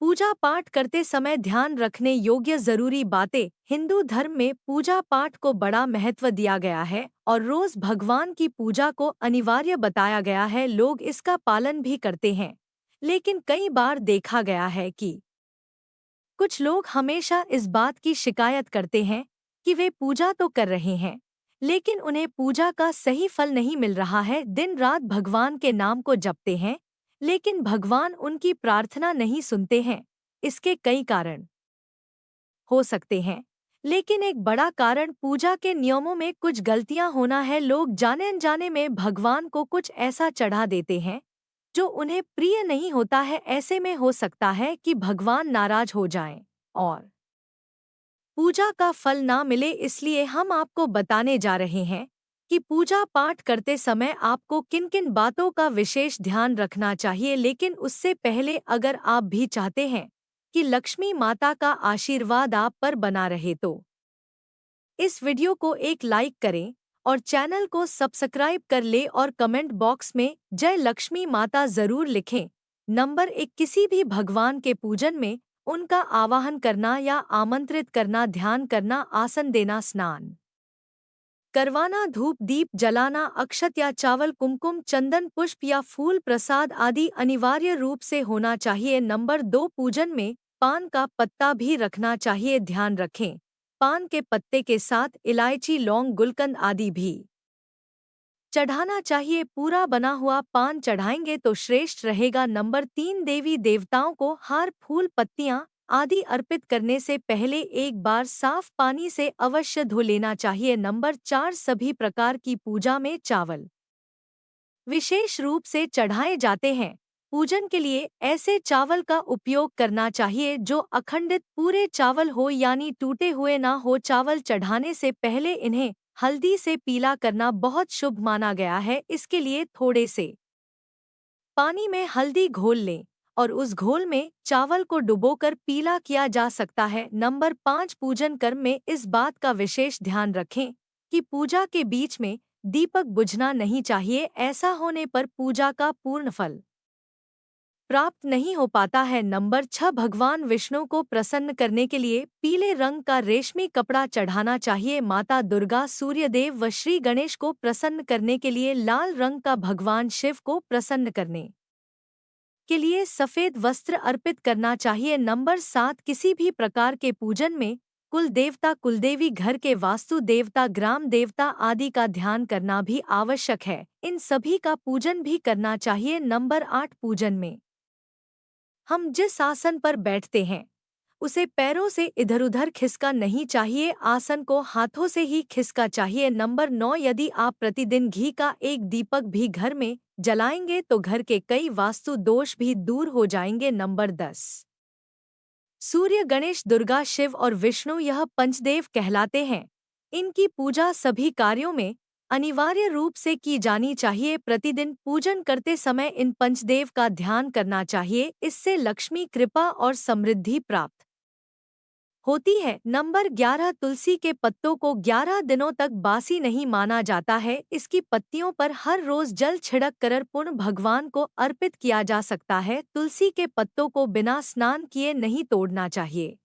पूजा पाठ करते समय ध्यान रखने योग्य जरूरी बातें। हिंदू धर्म में पूजा पाठ को बड़ा महत्व दिया गया है और रोज भगवान की पूजा को अनिवार्य बताया गया है। लोग इसका पालन भी करते हैं, लेकिन कई बार देखा गया है कि कुछ लोग हमेशा इस बात की शिकायत करते हैं कि वे पूजा तो कर रहे हैं, लेकिन उन्हें पूजा का सही फल नहीं मिल रहा है। दिन रात भगवान के नाम को जपते हैं, लेकिन भगवान उनकी प्रार्थना नहीं सुनते हैं। इसके कई कारण हो सकते हैं, लेकिन एक बड़ा कारण पूजा के नियमों में कुछ गलतियां होना है। लोग जाने अनजाने में भगवान को कुछ ऐसा चढ़ा देते हैं जो उन्हें प्रिय नहीं होता है। ऐसे में हो सकता है कि भगवान नाराज हो जाएं और पूजा का फल ना मिले। इसलिए हम आपको बताने जा रहे हैं कि पूजा पाठ करते समय आपको किन किन बातों का विशेष ध्यान रखना चाहिए। लेकिन उससे पहले अगर आप भी चाहते हैं कि लक्ष्मी माता का आशीर्वाद आप पर बना रहे तो इस वीडियो को एक लाइक करें और चैनल को सब्सक्राइब कर ले और कमेंट बॉक्स में जय लक्ष्मी माता जरूर लिखें। नंबर 1, किसी भी भगवान के पूजन में उनका आवाहन करना या आमंत्रित करना, ध्यान करना, आसन देना, स्नान करवाना, धूप दीप जलाना, अक्षत या चावल, कुमकुम, चंदन, पुष्प या फूल प्रसाद आदि अनिवार्य रूप से होना चाहिए। नंबर 2, पूजन में पान का पत्ता भी रखना चाहिए। ध्यान रखें, पान के पत्ते के साथ इलायची, लौंग, गुलकंद आदि भी चढ़ाना चाहिए। पूरा बना हुआ पान चढ़ाएंगे तो श्रेष्ठ रहेगा। नंबर 3, देवी देवताओं को हार, फूल, पत्तियां आदि अर्पित करने से पहले एक बार साफ पानी से अवश्य धो लेना चाहिए। नंबर 4, सभी प्रकार की पूजा में चावल विशेष रूप से चढ़ाए जाते हैं। पूजन के लिए ऐसे चावल का उपयोग करना चाहिए जो अखंडित पूरे चावल हो, यानी टूटे हुए ना हो। चावल चढ़ाने से पहले इन्हें हल्दी से पीला करना बहुत शुभ माना गया है। इसके लिए थोड़े से पानी में हल्दी घोल लें और उस घोल में चावल को डुबोकर पीला किया जा सकता है। नंबर 5, पूजन कर्म में इस बात का विशेष ध्यान रखें कि पूजा के बीच में दीपक बुझना नहीं चाहिए। ऐसा होने पर पूजा का पूर्ण फल प्राप्त नहीं हो पाता है। नंबर 6, भगवान विष्णु को प्रसन्न करने के लिए पीले रंग का रेशमी कपड़ा चढ़ाना चाहिए। माता दुर्गा, सूर्यदेव व श्री गणेश को प्रसन्न करने के लिए लाल रंग का, भगवान शिव को प्रसन्न करने के लिए सफेद वस्त्र अर्पित करना चाहिए। नंबर 7, किसी भी प्रकार के पूजन में कुल देवता, कुलदेवी, घर के वास्तु देवता, ग्राम देवता आदि का ध्यान करना भी आवश्यक है। इन सभी का पूजन भी करना चाहिए। नंबर 8, पूजन में हम जिस आसन पर बैठते हैं उसे पैरों से इधर उधर खिसका नहीं चाहिए, आसन को हाथों से ही खिसका चाहिए। नंबर 9, यदि आप प्रतिदिन घी का एक दीपक भी घर में जलाएंगे तो घर के कई वास्तु दोष भी दूर हो जाएंगे। नंबर 10, सूर्य, गणेश, दुर्गा, शिव और विष्णु यह पंचदेव कहलाते हैं। इनकी पूजा सभी कार्यों में अनिवार्य रूप से की जानी चाहिए। प्रतिदिन पूजन करते समय इन पंचदेव का ध्यान करना चाहिए, इससे लक्ष्मी कृपा और समृद्धि प्राप्त होती है। नंबर 11, तुलसी के पत्तों को 11 दिनों तक बासी नहीं माना जाता है। इसकी पत्तियों पर हर रोज जल छिड़क कर पुण्य भगवान को अर्पित किया जा सकता है। तुलसी के पत्तों को बिना स्नान किए नहीं तोड़ना चाहिए।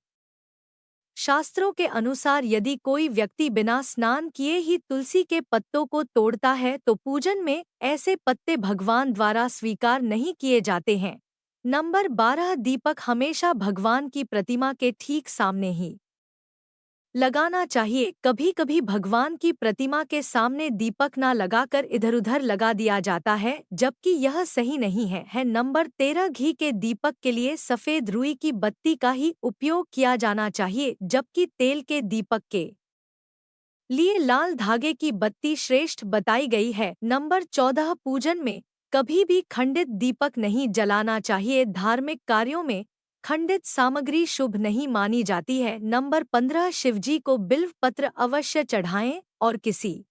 शास्त्रों के अनुसार यदि कोई व्यक्ति बिना स्नान किए ही तुलसी के पत्तों को तोड़ता है तो पूजन में ऐसे पत्ते भगवान द्वारा स्वीकार नहीं किए जाते हैं। नंबर 12, दीपक हमेशा भगवान की प्रतिमा के ठीक सामने ही लगाना चाहिए। कभी कभी भगवान की प्रतिमा के सामने दीपक ना लगाकर इधर उधर लगा दिया जाता है, जबकि यह सही नहीं है। नंबर 13, घी के दीपक के लिए सफेद रुई की बत्ती का ही उपयोग किया जाना चाहिए, जबकि तेल के दीपक के लिए लाल धागे की बत्ती श्रेष्ठ बताई गई है। नंबर 14, पूजन में कभी भी खंडित दीपक नहीं जलाना चाहिए। धार्मिक कार्यों में खंडित सामग्री शुभ नहीं मानी जाती है। नंबर 15, शिवजी को बिल्व पत्र अवश्य चढ़ाएं और किसी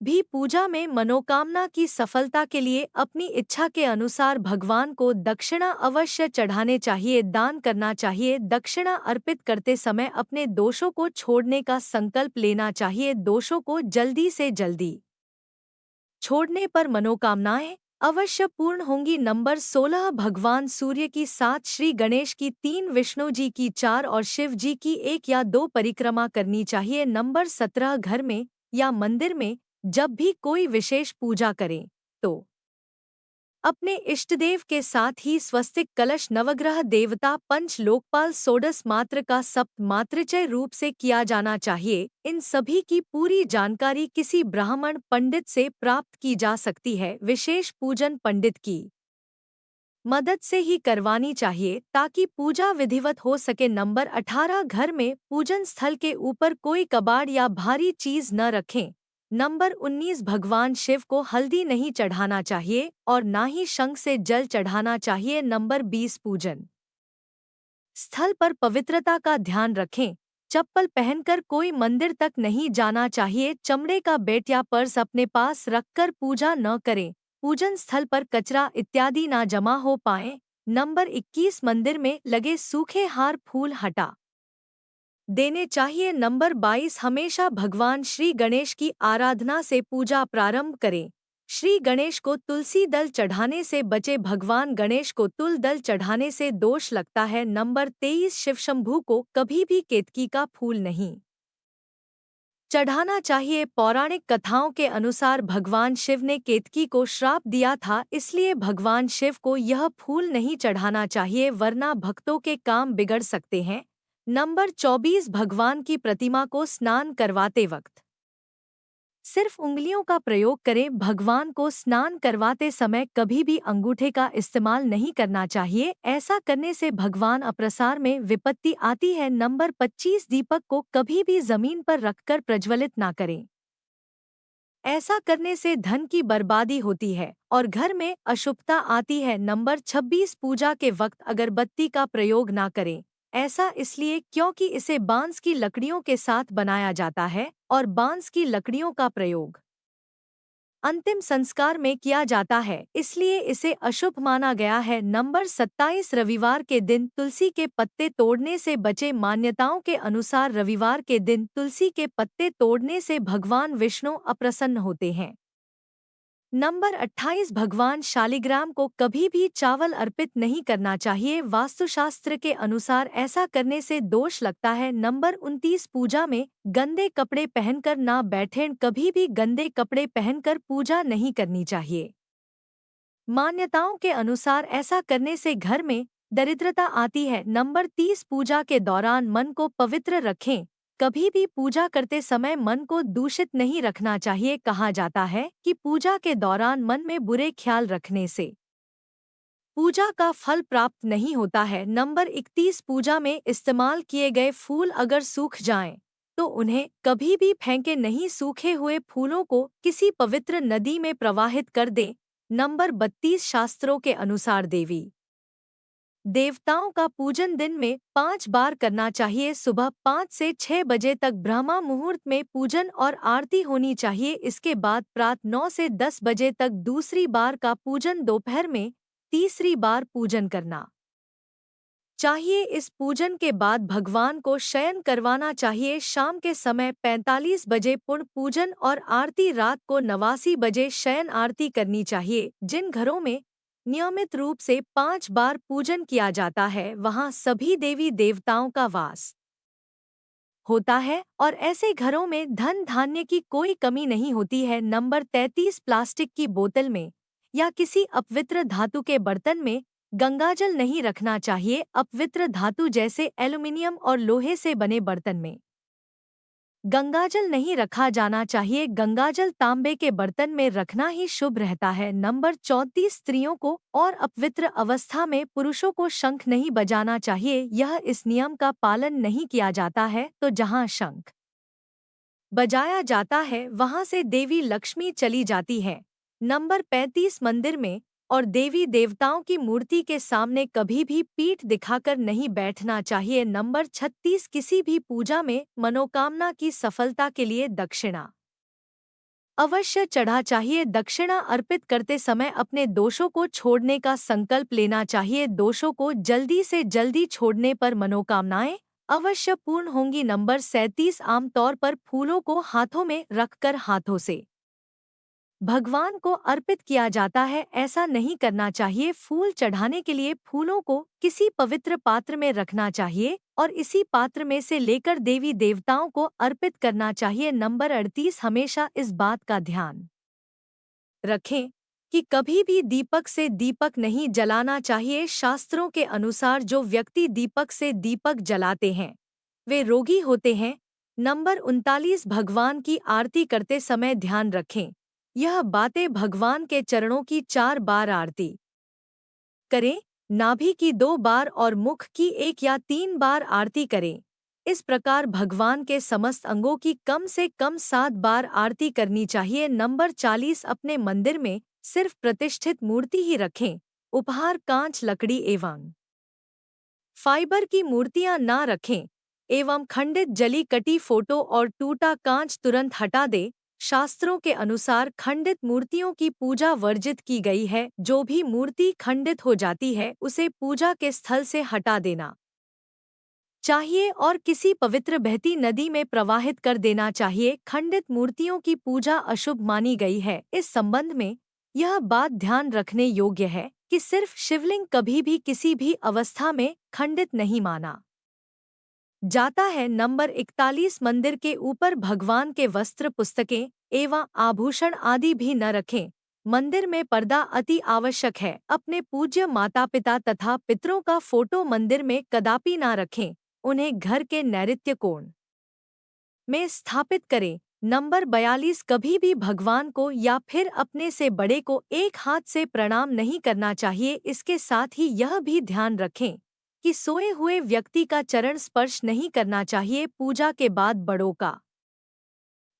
भी पूजा में मनोकामना की सफलता के लिए अपनी इच्छा के अनुसार भगवान को दक्षिणा अवश्य चढ़ाने चाहिए, दान करना चाहिए। दक्षिणा अर्पित करते समय अपने दोषों को छोड़ने का संकल्प लेना चाहिए। दोषों को जल्दी से जल्दी छोड़ने पर मनोकामनाएं अवश्य पूर्ण होंगी। नंबर 16 भगवान सूर्य की 7, श्री गणेश की 3, विष्णु जी की 4 और शिव जी की 1 या 2 परिक्रमा करनी चाहिए। नंबर 17 घर में या मंदिर में जब भी कोई विशेष पूजा करें तो अपने इष्टदेव के साथ ही स्वस्तिक कलश नवग्रह देवता पंच लोकपाल षोडश मात्र का सप्त मातृचय रूप से किया जाना चाहिए। इन सभी की पूरी जानकारी किसी ब्राह्मण पंडित से प्राप्त की जा सकती है। विशेष पूजन पंडित की मदद से ही करवानी चाहिए ताकि पूजा विधिवत हो सके। नंबर 18 घर में पूजन स्थल के ऊपर कोई कबाड़ या भारी चीज न रखें। नंबर 19 भगवान शिव को हल्दी नहीं चढ़ाना चाहिए और ना ही शंख से जल चढ़ाना चाहिए। नंबर 20 पूजन स्थल पर पवित्रता का ध्यान रखें। चप्पल पहनकर कोई मंदिर तक नहीं जाना चाहिए। चमड़े का बेट या पर्स अपने पास रखकर पूजा न करें। पूजन स्थल पर कचरा इत्यादि ना जमा हो पाए। नंबर 21 मंदिर में लगे सूखे हार फूल हटा देने चाहिए। नंबर 22 हमेशा भगवान श्री गणेश की आराधना से पूजा प्रारंभ करें। श्री गणेश को तुलसी दल चढ़ाने से बचे। भगवान गणेश को तुल दल चढ़ाने से दोष लगता है। नंबर 23 शिवशंभू को कभी भी केतकी का फूल नहीं चढ़ाना चाहिए। पौराणिक कथाओं के अनुसार भगवान शिव ने केतकी को श्राप दिया था, इसलिए भगवान शिव को यह फूल नहीं चढ़ाना चाहिए वरना भक्तों के काम बिगड़ सकते हैं। नंबर 24 भगवान की प्रतिमा को स्नान करवाते वक्त सिर्फ उंगलियों का प्रयोग करें। भगवान को स्नान करवाते समय कभी भी अंगूठे का इस्तेमाल नहीं करना चाहिए, ऐसा करने से भगवान अप्रसार में विपत्ति आती है। नंबर 25 दीपक को कभी भी जमीन पर रखकर प्रज्वलित ना करें, ऐसा करने से धन की बर्बादी होती है और घर में अशुभता आती है। नंबर 26 पूजा के वक्त अगरबत्ती का प्रयोग ना करें, ऐसा इसलिए क्योंकि इसे बांस की लकड़ियों के साथ बनाया जाता है और बांस की लकड़ियों का प्रयोग अंतिम संस्कार में किया जाता है, इसलिए इसे अशुभ माना गया है। नंबर 27 रविवार के दिन तुलसी के पत्ते तोड़ने से बचे। मान्यताओं के अनुसार रविवार के दिन तुलसी के पत्ते तोड़ने से भगवान विष्णु अप्रसन्न होते हैं। नंबर 28 भगवान शालिग्राम को कभी भी चावल अर्पित नहीं करना चाहिए। वास्तुशास्त्र के अनुसार ऐसा करने से दोष लगता है। नंबर 29 पूजा में गंदे कपड़े पहनकर ना बैठें। कभी भी गंदे कपड़े पहनकर पूजा नहीं करनी चाहिए। मान्यताओं के अनुसार ऐसा करने से घर में दरिद्रता आती है। नंबर 30 पूजा के दौरान मन को पवित्र रखें। कभी भी पूजा करते समय मन को दूषित नहीं रखना चाहिए। कहा जाता है कि पूजा के दौरान मन में बुरे ख्याल रखने से पूजा का फल प्राप्त नहीं होता है। नंबर 31 पूजा में इस्तेमाल किए गए फूल अगर सूख जाएं, तो उन्हें कभी भी फेंके नहीं। सूखे हुए फूलों को किसी पवित्र नदी में प्रवाहित कर दें। नंबर 32 शास्त्रों के अनुसार देवी देवताओं का पूजन दिन में 5 बार करना चाहिए। सुबह 5 से 6 बजे तक ब्रह्मा मुहूर्त में पूजन और आरती होनी चाहिए। इसके बाद प्रातः 9 से 10 बजे तक दूसरी बार का पूजन, दोपहर में तीसरी बार पूजन करना चाहिए। इस पूजन के बाद भगवान को शयन करवाना चाहिए। शाम के समय 45 बजे पूर्ण पूजन और आरती, रात को 89 बजे शयन आरती करनी चाहिए। जिन घरों में नियमित रूप से 5 बार पूजन किया जाता है वहां सभी देवी देवताओं का वास होता है और ऐसे घरों में धन धान्य की कोई कमी नहीं होती है। नंबर 33 प्लास्टिक की बोतल में या किसी अपवित्र धातु के बर्तन में गंगाजल नहीं रखना चाहिए। अपवित्र धातु जैसे एल्युमिनियम और लोहे से बने बर्तन में गंगाजल नहीं रखा जाना चाहिए। गंगाजल तांबे के बर्तन में रखना ही शुभ रहता है। नंबर 34 स्त्रियों को और अपवित्र अवस्था में पुरुषों को शंख नहीं बजाना चाहिए। यह इस नियम का पालन नहीं किया जाता है तो जहां शंख बजाया जाता है वहां से देवी लक्ष्मी चली जाती है। नंबर 35 मंदिर में और देवी देवताओं की मूर्ति के सामने कभी भी पीठ दिखाकर नहीं बैठना चाहिए। नंबर 36 किसी भी पूजा में मनोकामना की सफलता के लिए दक्षिणा अवश्य चढ़ा चाहिए। दक्षिणा अर्पित करते समय अपने दोषों को छोड़ने का संकल्प लेना चाहिए। दोषों को जल्दी से जल्दी छोड़ने पर मनोकामनाएं अवश्य पूर्ण होंगी। नंबर 37 आमतौर पर फूलों को हाथों में रखकर हाथों से भगवान को अर्पित किया जाता है, ऐसा नहीं करना चाहिए। फूल चढ़ाने के लिए फूलों को किसी पवित्र पात्र में रखना चाहिए और इसी पात्र में से लेकर देवी देवताओं को अर्पित करना चाहिए। नंबर 38, हमेशा इस बात का ध्यान रखें कि कभी भी दीपक से दीपक नहीं जलाना चाहिए। शास्त्रों के अनुसार जो व्यक्ति दीपक से दीपक जलाते हैं वे रोगी होते हैं। नंबर 39, भगवान की आरती करते समय ध्यान रखें। यह बातें भगवान के चरणों की 4 बार आरती करें, नाभि की 2 बार और मुख की 1 या 3 बार आरती करें। इस प्रकार भगवान के समस्त अंगों की कम से कम 7 बार आरती करनी चाहिए। नंबर 40, अपने मंदिर में सिर्फ प्रतिष्ठित मूर्ति ही रखें। उपहार कांच, लकड़ी एवं फाइबर की मूर्तियां ना रखें एवं खंडित, जली कटी फोटो और टूटा कांच तुरंत हटा दें। शास्त्रों के अनुसार खंडित मूर्तियों की पूजा वर्जित की गई है। जो भी मूर्ति खंडित हो जाती है उसे पूजा के स्थल से हटा देना चाहिए और किसी पवित्र बहती नदी में प्रवाहित कर देना चाहिए। खंडित मूर्तियों की पूजा अशुभ मानी गई है। इस संबंध में यह बात ध्यान रखने योग्य है कि सिर्फ शिवलिंग कभी भी किसी भी अवस्था में खंडित नहीं माना जाता है। नंबर 41, मंदिर के ऊपर भगवान के वस्त्र, पुस्तकें एवं आभूषण आदि भी न रखें। मंदिर में पर्दा अति आवश्यक है। अपने पूज्य माता पिता तथा पितरों का फोटो मंदिर में कदापि ना रखें। उन्हें घर के नैऋत्य कोण में स्थापित करें। नंबर 42, कभी भी भगवान को या फिर अपने से बड़े को एक हाथ से प्रणाम नहीं करना चाहिए। इसके साथ ही यह भी ध्यान रखें कि सोए हुए व्यक्ति का चरण स्पर्श नहीं करना चाहिए। पूजा के बाद बड़ों का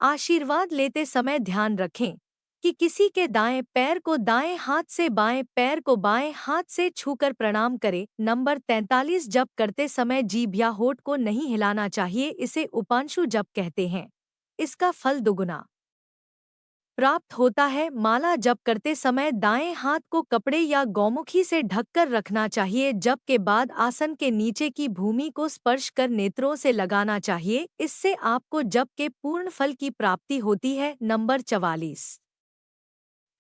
आशीर्वाद लेते समय ध्यान रखें कि किसी के दाएं पैर को दाएं हाथ से, बाएं पैर को बाएं हाथ से छूकर प्रणाम करें। नंबर 43, जप करते समय जीभ या होठ को नहीं हिलाना चाहिए। इसे उपांशु जप कहते हैं। इसका फल दुगुना प्राप्त होता है। माला जप करते समय दाएं हाथ को कपड़े या गौमुखी से ढककर रखना चाहिए। जप के बाद आसन के नीचे की भूमि को स्पर्श कर नेत्रों से लगाना चाहिए। इससे आपको जप के पूर्ण फल की प्राप्ति होती है। नंबर 44,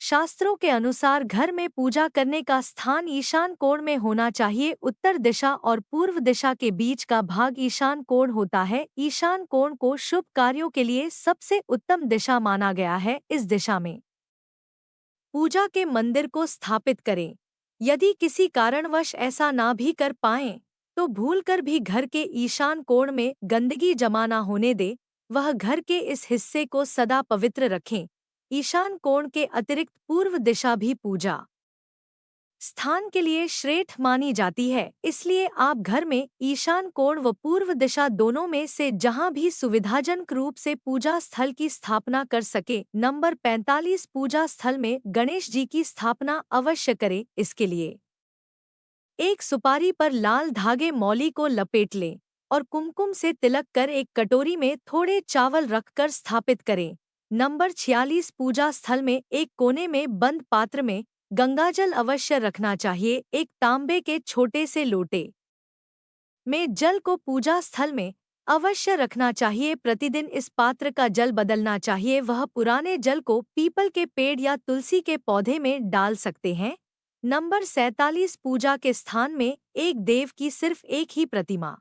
शास्त्रों के अनुसार घर में पूजा करने का स्थान ईशान कोण में होना चाहिए। उत्तर दिशा और पूर्व दिशा के बीच का भाग ईशान कोण होता है। ईशान कोण को शुभ कार्यों के लिए सबसे उत्तम दिशा माना गया है। इस दिशा में पूजा के मंदिर को स्थापित करें। यदि किसी कारणवश ऐसा ना भी कर पाएं तो भूलकर भी घर के ईशान कोण में गंदगी जमा ना होने दे। वह घर के इस हिस्से को सदा पवित्र रखें। ईशान कोण के अतिरिक्त पूर्व दिशा भी पूजा स्थान के लिए श्रेष्ठ मानी जाती है। इसलिए आप घर में ईशान कोण व पूर्व दिशा दोनों में से जहां भी सुविधाजनक रूप से पूजा स्थल की स्थापना कर सके। नंबर 45, पूजा स्थल में गणेश जी की स्थापना अवश्य करें। इसके लिए एक सुपारी पर लाल धागे मौली को लपेट लें और कुमकुम से तिलक कर एक कटोरी में थोड़े चावल रखकर स्थापित करें। नंबर 46, पूजा स्थल में एक कोने में बंद पात्र में गंगाजल अवश्य रखना चाहिए। एक तांबे के छोटे से लोटे में जल को पूजा स्थल में अवश्य रखना चाहिए। प्रतिदिन इस पात्र का जल बदलना चाहिए। वह पुराने जल को पीपल के पेड़ या तुलसी के पौधे में डाल सकते हैं। नंबर 47, पूजा के स्थान में एक देव की सिर्फ एक ही प्रतिमा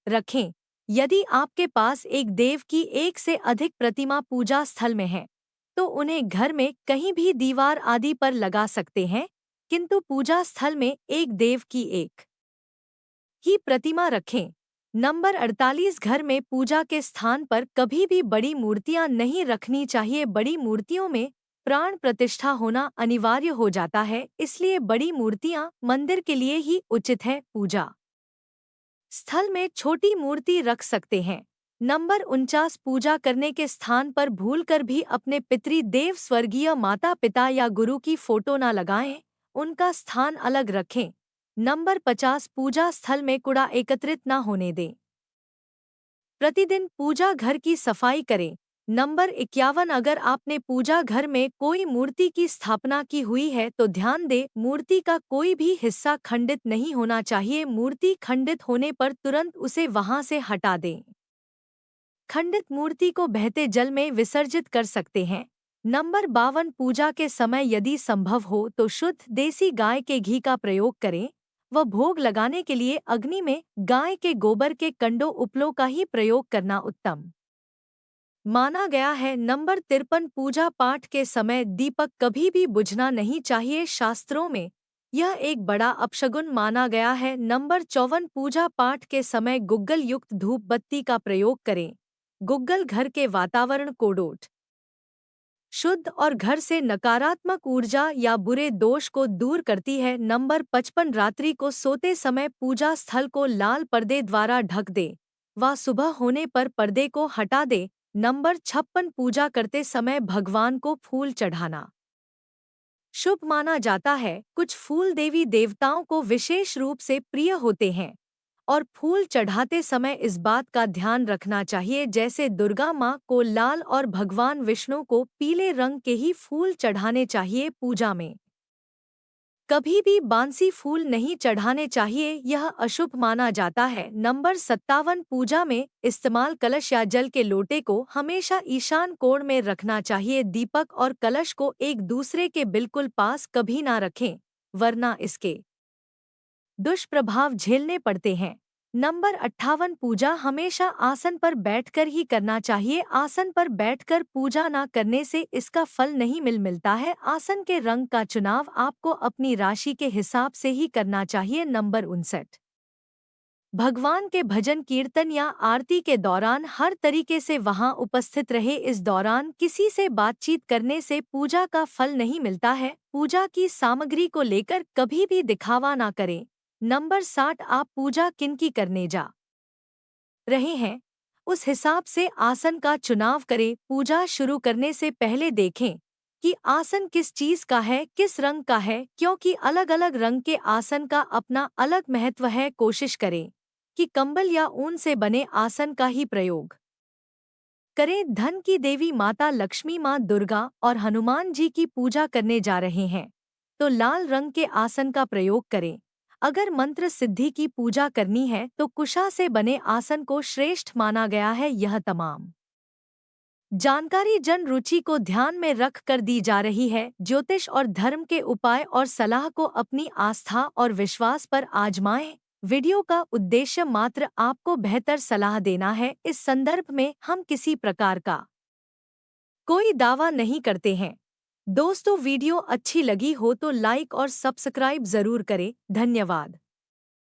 रखें। यदि आपके पास एक देव की एक से अधिक प्रतिमा पूजा स्थल में है तो उन्हें घर में कहीं भी दीवार आदि पर लगा सकते हैं, किंतु पूजा स्थल में एक देव की एक ही प्रतिमा रखें। नंबर 48, घर में पूजा के स्थान पर कभी भी बड़ी मूर्तियां नहीं रखनी चाहिए। बड़ी मूर्तियों में प्राण प्रतिष्ठा होना अनिवार्य हो जाता है, इसलिए बड़ी मूर्तियां मंदिर के लिए ही उचित है। पूजा स्थल में छोटी मूर्ति रख सकते हैं। नंबर 49, पूजा करने के स्थान पर भूलकर भी अपने पितृदेव, स्वर्गीय माता पिता या गुरु की फोटो न लगाएं, उनका स्थान अलग रखें। नंबर 50, पूजा स्थल में कूड़ा एकत्रित न होने दें। प्रतिदिन पूजा घर की सफाई करें। नंबर 51, अगर आपने पूजा घर में कोई मूर्ति की स्थापना की हुई है तो ध्यान दें, मूर्ति का कोई भी हिस्सा खंडित नहीं होना चाहिए। मूर्ति खंडित होने पर तुरंत उसे वहां से हटा दें। खंडित मूर्ति को बहते जल में विसर्जित कर सकते हैं। नंबर 52 पूजा के समय यदि संभव हो तो शुद्ध देसी गाय के घी का प्रयोग करें व भोग लगाने के लिए अग्नि में गाय के गोबर के कंडों उपलों का ही प्रयोग करना उत्तम माना गया है। नंबर 53 पूजा पाठ के समय दीपक कभी भी बुझना नहीं चाहिए, शास्त्रों में यह एक बड़ा अपशगुन माना गया है। नंबर 54 पूजा पाठ के समय गुग्गल युक्त धूप बत्ती का प्रयोग करें। गुग्गल घर के वातावरण को डोट शुद्ध और घर से नकारात्मक ऊर्जा या बुरे दोष को दूर करती है। नंबर 55 रात्रि को सोते समय पूजा स्थल को लाल पर्दे द्वारा ढक दे व सुबह होने पर पर्दे को हटा दे। नंबर 56 पूजा करते समय भगवान को फूल चढ़ाना शुभ माना जाता है। कुछ फूल देवी देवताओं को विशेष रूप से प्रिय होते हैं और फूल चढ़ाते समय इस बात का ध्यान रखना चाहिए जैसे दुर्गा माँ को लाल और भगवान विष्णु को पीले रंग के ही फूल चढ़ाने चाहिए। पूजा में कभी भी बांसी फूल नहीं चढ़ाने चाहिए, यह अशुभ माना जाता है। नंबर 57 पूजा में इस्तेमाल कलश या जल के लोटे को हमेशा ईशान कोण में रखना चाहिए। दीपक और कलश को एक दूसरे के बिल्कुल पास कभी ना रखें वरना इसके दुष्प्रभाव झेलने पड़ते हैं। नंबर 58 पूजा हमेशा आसन पर बैठकर ही करना चाहिए। आसन पर बैठकर पूजा न करने से इसका फल नहीं मिलता है। आसन के रंग का चुनाव आपको अपनी राशि के हिसाब से ही करना चाहिए। नंबर 59 भगवान के भजन कीर्तन या आरती के दौरान हर तरीके से वहां उपस्थित रहे। इस दौरान किसी से बातचीत करने से पूजा का फल नहीं मिलता है। पूजा की सामग्री को लेकर कभी भी दिखावा ना करें। नंबर 60 आप पूजा किनकी करने जा रहे हैं उस हिसाब से आसन का चुनाव करें। पूजा शुरू करने से पहले देखें कि आसन किस चीज का है, किस रंग का है, क्योंकि अलग अलग रंग के आसन का अपना अलग महत्व है। कोशिश करें कि कंबल या ऊन से बने आसन का ही प्रयोग करें। धन की देवी माता लक्ष्मी, माँ दुर्गा और हनुमान जी की पूजा करने जा रहे हैं तो लाल रंग के आसन का प्रयोग करें। अगर मंत्र सिद्धि की पूजा करनी है तो कुशा से बने आसन को श्रेष्ठ माना गया है। यह तमाम जानकारी जन रुचि को ध्यान में रख कर दी जा रही है। ज्योतिष और धर्म के उपाय और सलाह को अपनी आस्था और विश्वास पर आजमाएं। वीडियो का उद्देश्य मात्र आपको बेहतर सलाह देना है। इस संदर्भ में हम किसी प्रकार का कोई दावा नहीं करते हैं। दोस्तों वीडियो अच्छी लगी हो तो लाइक और सब्सक्राइब जरूर करें। धन्यवाद।